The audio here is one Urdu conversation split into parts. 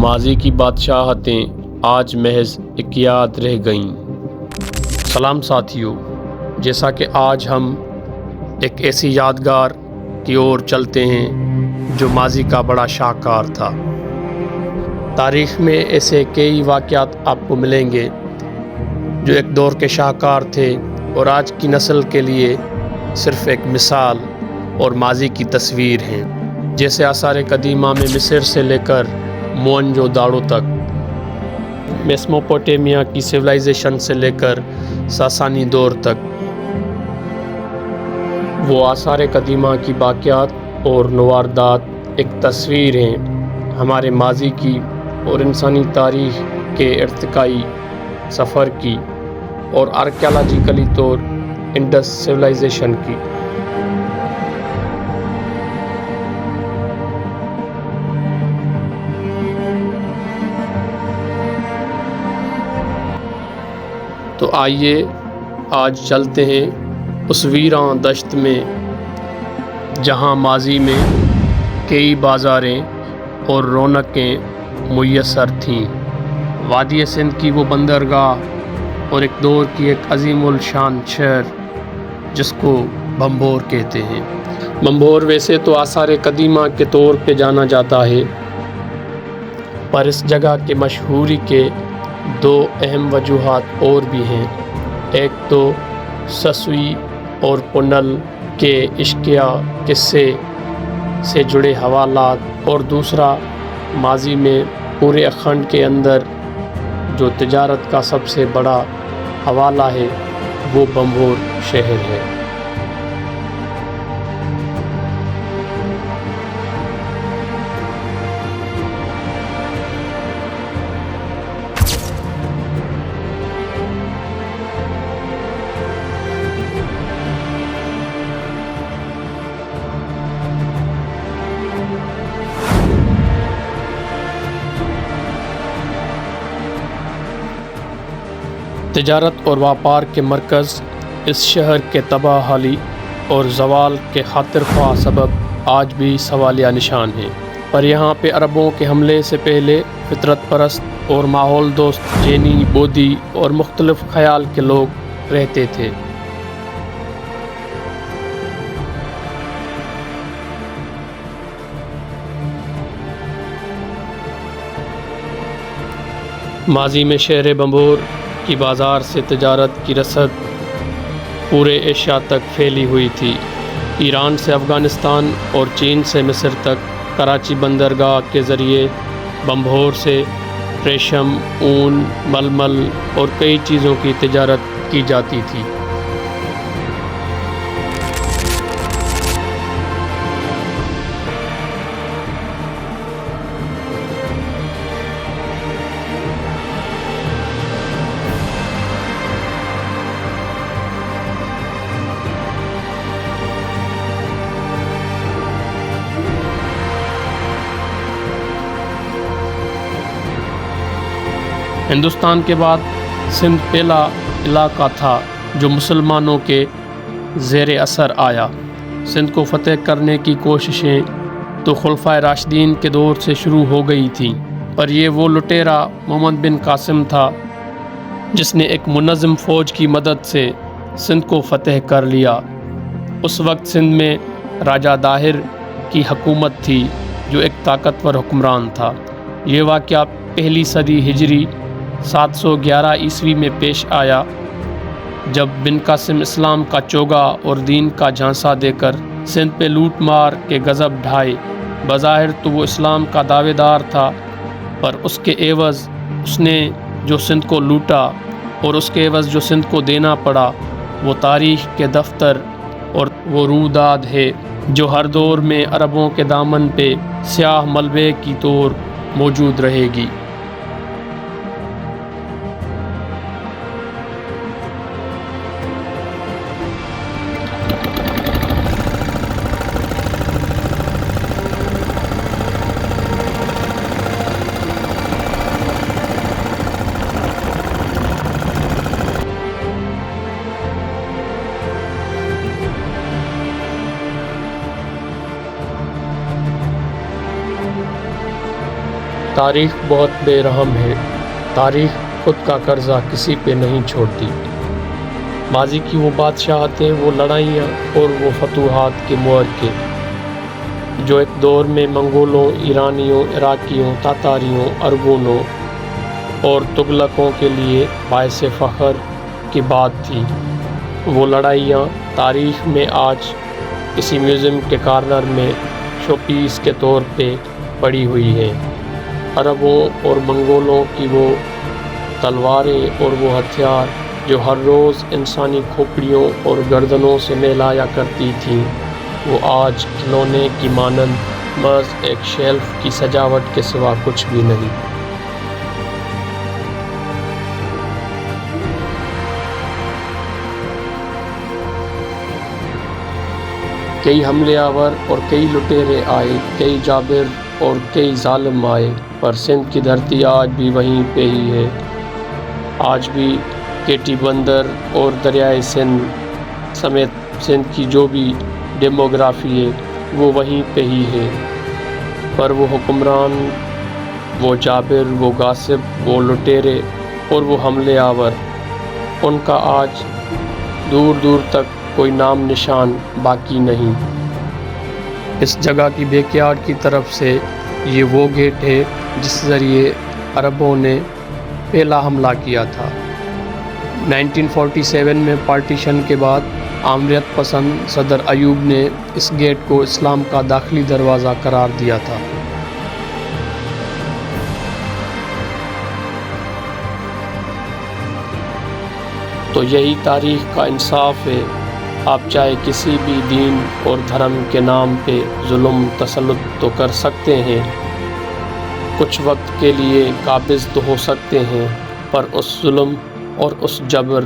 ماضی کی بادشاہتیں آج محض ایک یاد رہ گئیں۔ سلام ساتھیو، جیسا کہ آج ہم ایک ایسی یادگار کی اور چلتے ہیں جو ماضی کا بڑا شاہکار تھا۔ تاریخ میں ایسے کئی واقعات آپ کو ملیں گے جو ایک دور کے شاہکار تھے اور آج کی نسل کے لیے صرف ایک مثال اور ماضی کی تصویر ہیں، جیسے آثار قدیمہ میں مصر سے لے کر موئنجو داڑو تک، میسوپوٹیمیا کی سویلائزیشن سے لے کر ساسانی دور تک۔ وہ آثار قدیمہ کی باقیات اور نواردات ایک تصویر ہیں ہمارے ماضی کی اور انسانی تاریخ کے ارتقائی سفر کی اور آرکیالوجیکلی طور انڈس سویلائزیشن کی۔ تو آئیے آج چلتے ہیں اس ویراں دشت میں جہاں ماضی میں کئی بازاریں اور رونقیں میسر تھیں۔ وادی سندھ کی وہ بندرگاہ اور ایک دور کی ایک عظیم الشان شہر جس کو بھنبھور کہتے ہیں۔ بھنبھور ویسے تو آثار قدیمہ کے طور پہ جانا جاتا ہے، پر اس جگہ کے مشہوری کے دو اہم وجوہات اور بھی ہیں۔ ایک تو سسوی اور پنل کے اشکیا قصے سے جڑے حوالات، اور دوسرا ماضی میں پورے اکھنڈ کے اندر جو تجارت کا سب سے بڑا حوالہ ہے وہ بھنبھور شہر ہے۔ تجارت اور واپار کے مرکز اس شہر کے تباہ حالی اور زوال کے خاطر خواہ سبب آج بھی سوالیہ نشان ہیں، پر یہاں پہ عربوں کے حملے سے پہلے فطرت پرست اور ماحول دوست جینی، بودھی اور مختلف خیال کے لوگ رہتے تھے۔ ماضی میں شہر بھنبھور کی بازار سے تجارت کی رسد پورے ایشیا تک پھیلی ہوئی تھی۔ ایران سے افغانستان اور چین سے مصر تک کراچی بندرگاہ کے ذریعے بھنبھور سے ریشم، اون، ململ اور کئی چیزوں کی تجارت کی جاتی تھی۔ ہندوستان کے بعد سندھ پہلا علاقہ تھا جو مسلمانوں کے زیر اثر آیا۔ سندھ کو فتح کرنے کی کوششیں تو خلفائے راشدین کے دور سے شروع ہو گئی تھیں، پر یہ وہ لٹیرا محمد بن قاسم تھا جس نے ایک منظم فوج کی مدد سے سندھ کو فتح کر لیا۔ اس وقت سندھ میں راجہ داہر کی حکومت تھی جو ایک طاقتور حکمران تھا۔ یہ واقعہ پہلی صدی ہجری 711 عیسوی میں پیش آیا جب بن قاسم اسلام کا چوگا اور دین کا جھانسا دے کر سندھ پہ لوٹ مار کے غضب ڈھائے۔ بظاہر تو وہ اسلام کا دعوے دار تھا، پر اس کے عوض اس نے جو سندھ کو لوٹا اور اس کے عوض جو سندھ کو دینا پڑا وہ تاریخ کے دفتر اور وہ روداد ہے جو ہر دور میں عربوں کے دامن پہ سیاہ ملبے کی طور موجود رہے گی۔ تاریخ بہت بے رحم ہے، تاریخ خود کا قرضہ کسی پہ نہیں چھوڑتی۔ ماضی کی وہ بادشاہتیں، وہ لڑائیاں اور وہ فتوحات کے معرکے جو ایک دور میں منگولوں، ایرانیوں، عراقیوں، تاتاریوں، ارگونوں اور تغلقوں کے لیے باعث فخر کی بات تھی، وہ لڑائیاں تاریخ میں آج کسی میوزیم کے کارنر میں شو پیس کے طور پہ پڑی ہوئی ہیں۔ عربوں اور منگولوں کی وہ تلواریں اور وہ ہتھیار جو ہر روز انسانی کھوپڑیوں اور گردنوں سے ملایا کرتی تھیں، وہ آج کھلونے کی مانند محض ایک شیلف کی سجاوٹ کے سوا کچھ بھی نہیں۔ کئی حملے آور اور کئی لٹیرے آئے، کئی جابر اور کئی ظالم آئے، پر سندھ کی دھرتی آج بھی وہیں پہ ہی ہے۔ آج بھی کیٹی بندر اور دریائے سندھ سمیت سندھ کی جو بھی ڈیموگرافی ہے وہ وہیں پہ ہی ہے، پر وہ حکمران، وہ جابر، وہ غاصب، وہ لٹیرے اور وہ حملے آور، ان کا آج دور دور تک کوئی نام نشان باقی نہیں۔ اس جگہ کی بیک یارڈ کی طرف سے یہ وہ گیٹ ہے جس ذریعے عربوں نے پہلا حملہ کیا تھا۔ 1947 میں پارٹیشن کے بعد آمریت پسند صدر ایوب نے اس گیٹ کو اسلام کا داخلی دروازہ قرار دیا تھا۔ تو یہی تاریخ کا انصاف ہے، آپ چاہے کسی بھی دین اور دھرم کے نام پہ ظلم تسلط تو کر سکتے ہیں، کچھ وقت کے لیے قابض تو ہو سکتے ہیں، پر اس ظلم اور اس جبر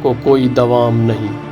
کو کوئی دوام نہیں۔